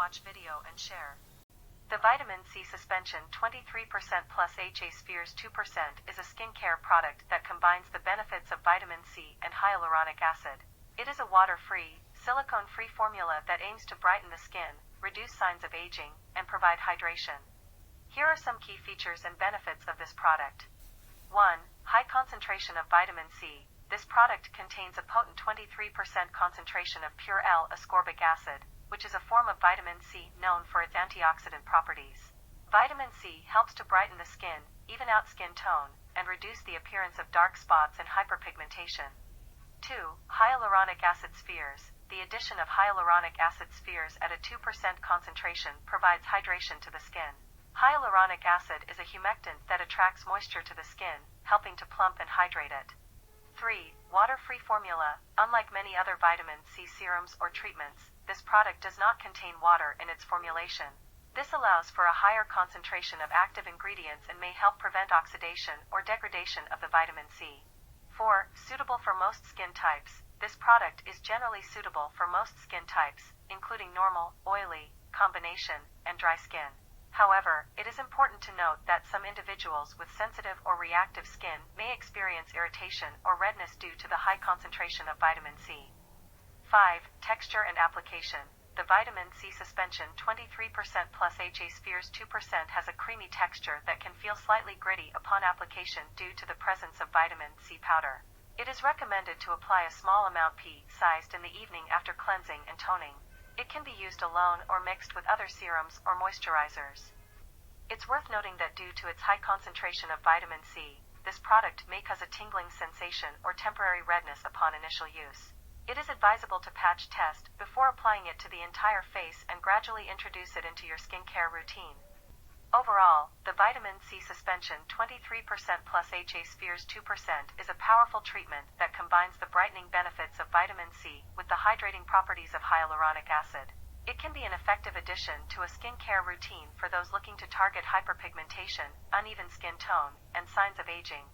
watch video and share. The Vitamin C Suspension 23% plus HA Spheres 2% is a skincare product that combines the benefits of vitamin C and hyaluronic acid. It is a water-free, silicone-free formula that aims to brighten the skin, reduce signs of aging, and provide hydration. Here are some key features and benefits of this product. 1. High concentration of vitamin C. This product contains a potent 23% concentration of pure L-ascorbic acid, which is a form of vitamin C known for its antioxidant properties. Vitamin C helps to brighten the skin, even out skin tone, and reduce the appearance of dark spots and hyperpigmentation. 2. Hyaluronic acid spheres. The addition of hyaluronic acid spheres at a 2% concentration provides hydration to the skin. Hyaluronic acid is a humectant that attracts moisture to the skin, helping to plump and hydrate it. 3. Water-free formula. Unlike many other vitamin C serums or treatments, this product does not contain water in its formulation. This allows for a higher concentration of active ingredients and may help prevent oxidation or degradation of the vitamin C. 4. Suitable for most skin types. This product is generally suitable for most skin types, including normal, oily, combination, and dry skin. However, it is important to note that some individuals with sensitive or reactive skin may experience irritation or redness due to the high concentration of vitamin C. 5. Texture and application. The Vitamin C Suspension 23% plus HA Spheres 2% has a creamy texture that can feel slightly gritty upon application due to the presence of vitamin C powder. It is recommended to apply a small amount pea-sized in the evening after cleansing and toning. It can be used alone or mixed with other serums or moisturizers. It's worth noting that due to its high concentration of vitamin C, this product may cause a tingling sensation or temporary redness upon initial use. It is advisable to patch test before applying it to the entire face and gradually introduce it into your skincare routine. Overall, the Vitamin C Suspension 23% plus HA Spheres 2% is a powerful treatment that combines the brightening benefits of vitamin C with the hydrating properties of hyaluronic acid. It can be an effective addition to a skincare routine for those looking to target hyperpigmentation, uneven skin tone, and signs of aging.